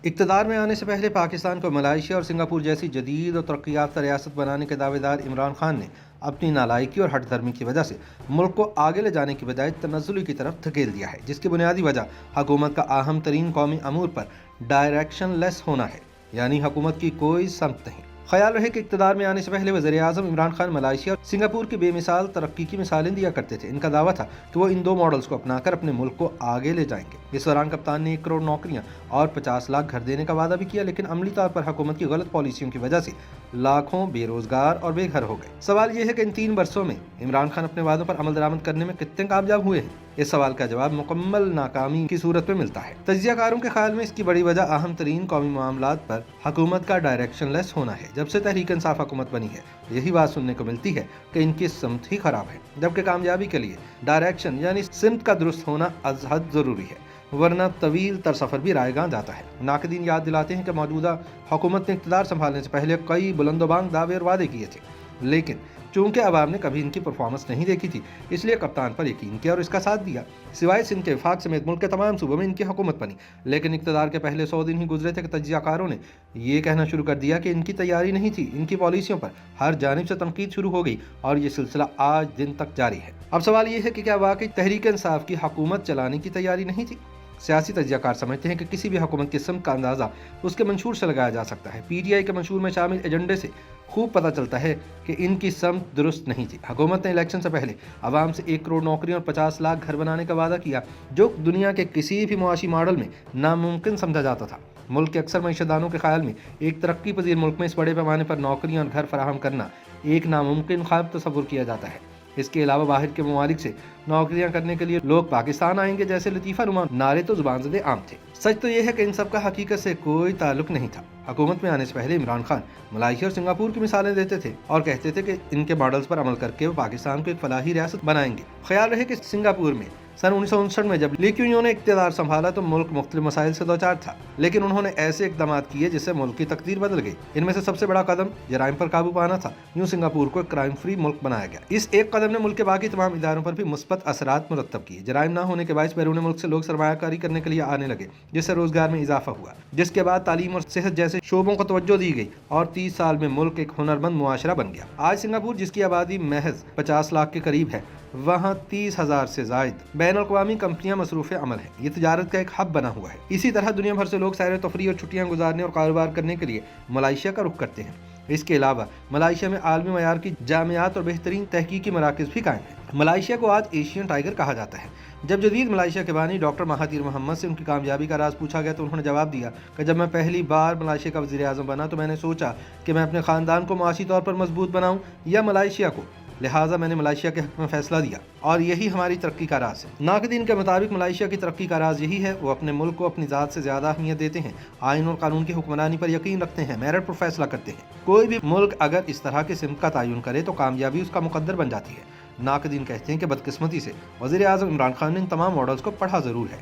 اقتدار میں آنے سے پہلے پاکستان کو ملائیشیا اور سنگاپور جیسی جدید اور ترقی یافتہ ریاست بنانے کے دعوے دار عمران خان نے اپنی نالائکی اور ہٹ دھرمی کی وجہ سے ملک کو آگے لے جانے کی بجائے تنزلی کی طرف دھکیل دیا ہے، جس کی بنیادی وجہ حکومت کا اہم ترین قومی امور پر ڈائریکشن لیس ہونا ہے، یعنی حکومت کی کوئی سمت نہیں۔ خیال رہے کہ اقتدار میں آنے سے پہلے وزیر اعظم عمران خان ملائیشیا اور سنگاپور کی بے مثال ترقی کی مثالیں دیا کرتے تھے۔ ان کا دعویٰ تھا کہ وہ ان دو ماڈلز کو اپنا کر اپنے ملک کو آگے لے جائیں گے۔ اس دوران کپتان نے 1 کروڑ نوکریاں اور 50 لاکھ گھر دینے کا وعدہ بھی کیا، لیکن عملی طور پر حکومت کی غلط پالیسیوں کی وجہ سے لاکھوں بے روزگار اور بے گھر ہو گئے۔ سوال یہ ہے کہ ان 3 برسوں میں عمران خان اپنے وعدوں پر عمل درآمد کرنے میں کتنے کامیاب ہوئے ہیں؟ اس سوال کا جواب مکمل ناکامی کی صورت میں ملتا ہے۔ تجزیہ کاروں کے خیال میں اس کی بڑی وجہ اہم ترین قومی معاملات پر حکومت کا ڈائریکشن لیس ہونا ہے۔ جب سے تحریک انصاف حکومت بنی ہے، یہی بات سننے کو ملتی ہے کہ ان کی سمت ہی خراب ہے، جبکہ کامیابی کے لیے ڈائریکشن یعنی سمت کا درست ہونا از حد ضروری ہے، ورنہ طویل تر سفر بھی رائے گاں جاتا ہے۔ ناقدین یاد دلاتے ہیں کہ موجودہ حکومت نے اقتدار سنبھالنے سے پہلے کئی بلند و بانگ دعوے اور وعدے کیے تھے، لیکن چونکہ عوام نے کبھی ان کی پرفارمنس نہیں دیکھی تھی، اس لیے کپتان پر یقین کیا اور اس کا ساتھ دیا۔ سوائے سندھ کے وفاق سمیت ملک کے تمام صوبوں میں ان کی حکومت بنی، لیکن اقتدار کے پہلے 100 دن ہی گزرے تھے کہ تجزیہ کاروں نے یہ کہنا شروع کر دیا کہ ان کی تیاری نہیں تھی۔ ان کی پالیسیوں پر ہر جانب سے تنقید شروع ہو گئی اور یہ سلسلہ آج دن تک جاری ہے۔ اب سوال یہ ہے کہ کیا واقعی تحریک انصاف کی حکومت چلانے کی تیاری نہیں تھی؟ سیاسی تجزیہ کار سمجھتے ہیں کہ کسی بھی حکومت کی سمت کا اندازہ اس کے منشور سے لگایا جا سکتا ہے۔ پی ٹی آئی کے منشور میں شامل ایجنڈے سے خوب پتہ چلتا ہے کہ ان کی سمت درست نہیں تھی۔ حکومت نے الیکشن سے پہلے عوام سے 1 کروڑ نوکریاں اور 50 لاکھ گھر بنانے کا وعدہ کیا، جو دنیا کے کسی بھی معاشی ماڈل میں ناممکن سمجھا جاتا تھا۔ ملک کے اکثر معیشت دانوں کے خیال میں ایک ترقی پذیر ملک میں اس بڑے پیمانے پر نوکریاں اور گھر فراہم کرنا ایک ناممکن خواب تصور کیا جاتا ہے۔ اس کے علاوہ باہر کے ممالک سے نوکریاں کرنے کے لیے لوگ پاکستان آئیں گے جیسے لطیفہ نما نعرے تو زبان زدے عام تھے۔ سچ تو یہ ہے کہ ان سب کا حقیقت سے کوئی تعلق نہیں تھا۔ حکومت میں آنے سے پہلے عمران خان ملائیشیا اور سنگاپور کی مثالیں دیتے تھے اور کہتے تھے کہ ان کے ماڈلز پر عمل کر کے وہ پاکستان کو ایک فلاحی ریاست بنائیں گے۔ خیال رہے کہ سنگاپور میں سن 1959 میں جب لی کیون یو نے اقتدار سنبھالا تو ملک مختلف مسائل سے دوچار تھا، لیکن انہوں نے ایسے اقدامات کیے جس سے ملک کی تقدیر بدل گئی۔ ان میں سے سب سے بڑا قدم جرائم پر قابو پانا تھا۔ یوں سنگاپور کو ایک کرائم فری ملک بنایا گیا۔ اس ایک قدم نے ملک کے باقی تمام اداروں پر بھی مثبت اثرات مرتب کیے۔ جرائم نہ ہونے کے باعث بیرون ملک سے لوگ سرمایہ کاری کرنے کے لیے آنے لگے، جس سے روزگار میں اضافہ ہوا، جس کے بعد تعلیم اور صحت جیسے شعبوں کو توجہ دی گئی اور 30 سال میں ملک ایک ہنرمند معاشرہ بن گیا۔ آج سنگاپور، جس کی آبادی محض 50 لاکھ کے قریب ہے، وہاں 30,000 سے زائد بین الاقوامی کمپنیاں مصروف عمل ہیں۔ یہ تجارت کا ایک ہب بنا ہوا ہے۔ اسی طرح دنیا بھر سے لوگ سیر و تفریح اور چھٹیاں گزارنے اور کاروبار کرنے کے لیے ملائیشیا کا رخ کرتے ہیں۔ اس کے علاوہ ملائیشیا میں عالمی معیار کی جامعات اور بہترین تحقیقی مراکز بھی قائم ہیں۔ ملائیشیا کو آج ایشین ٹائیگر کہا جاتا ہے۔ جب جدید ملائیشیا کے بانی ڈاکٹر مہاتیر محمد سے ان کی کامیابی کا راز پوچھا گیا تو انہوں نے جواب دیا کہ جب میں پہلی بار ملائیشیا کا وزیر اعظم بنا تو میں نے سوچا کہ میں اپنے خاندان کو معاشی طور پر مضبوط بناؤں یا ملائیشیا کو، لہٰذا میں نے ملائیشیا کے حق میں فیصلہ دیا اور یہی ہماری ترقی کا راز ہے۔ ناقدین کے مطابق ملائیشیا کی ترقی کا راز یہی ہے، وہ اپنے ملک کو اپنی ذات سے زیادہ اہمیت دیتے ہیں، آئین اور قانون کی حکمرانی پر یقین رکھتے ہیں، میرٹ پر فیصلہ کرتے ہیں۔ کوئی بھی ملک اگر اس طرح کی سمت کا تعین کرے تو کامیابی اس کا مقدر بن جاتی ہے۔ ناقدین کہتے ہیں کہ بدقسمتی سے وزیر اعظم عمران خان نے ان تمام ماڈلز کو پڑھا ضرور ہے،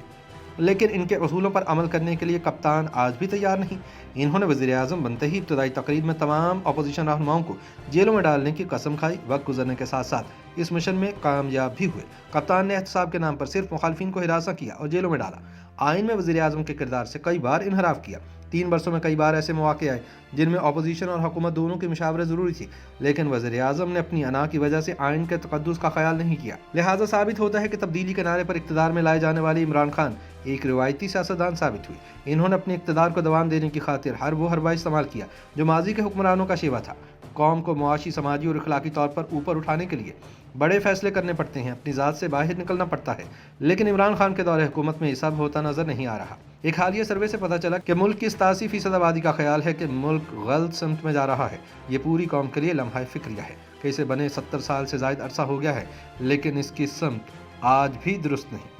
لیکن ان کے اصولوں پر عمل کرنے کے لیے کپتان آج بھی تیار نہیں۔ انہوں نے وزیر اعظم بنتے ہی ابتدائی تقریب میں تمام اپوزیشن رہنماؤں کو جیلوں میں ڈالنے کی قسم کھائی۔ وقت گزرنے کے ساتھ ساتھ اس مشن میں کامیاب بھی ہوئے۔ کپتان نے احتساب کے نام پر صرف مخالفین کو ہراساں کیا اور جیلوں میں ڈالا۔ آئین میں وزیر اعظم کے کردار سے کئی بار انحراف کیا۔ 3 برسوں میں کئی بار ایسے مواقع آئے جن میں اپوزیشن اور حکومت دونوں کی مشاورت ضروری تھی، لیکن وزیر اعظم نے اپنی انا کی وجہ سے آئین کے تقدس کا خیال نہیں کیا۔ لہٰذا ثابت ہوتا ہے کہ تبدیلی کے نعرے پر اقتدار میں لائے جانے والے عمران خان ایک روایتی سیاستدان ثابت ہوئے۔ انہوں نے اپنے اقتدار کو دوام دینے کی خاطر ہر وہ حربہ استعمال کیا جو ماضی کے حکمرانوں کا شیوا تھا۔ قوم کو معاشی، سماجی اور اخلاقی طور پر اوپر اٹھانے کے لیے بڑے فیصلے کرنے پڑتے ہیں، اپنی ذات سے باہر نکلنا پڑتا ہے، لیکن عمران خان کے دور حکومت میں یہ سب ہوتا نظر نہیں آ رہا۔ ایک حالیہ سروے سے پتہ چلا کہ ملک کی 87% آبادی کا خیال ہے کہ ملک غلط سمت میں جا رہا ہے۔ یہ پوری قوم کے لیے لمحہ فکریہ ہے کہ اسے بنے 70 سال سے زائد عرصہ ہو گیا ہے، لیکن اس کی سمت آج بھی درست نہیں۔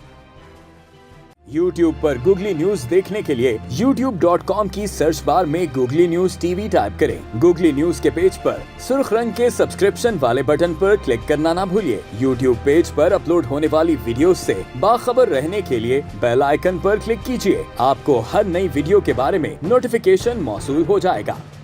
YouTube پر گوگلی نیوز دیکھنے کے لیے youtube.com کی سرچ بار میں googly news T V type کریں۔ گوگلی نیوز کے پیج پر سرخ رنگ کے سبسکرپشن والے بٹن پر کلک کرنا نہ بھولیے۔ YouTube پیج پر اپلوڈ ہونے والی ویڈیوز سے باخبر رہنے کے لیے بیل آئیکن پر کلک کیجیے۔ آپ کو ہر نئی ویڈیو کے بارے میں نوٹیفیکیشن موصول ہو جائے گا۔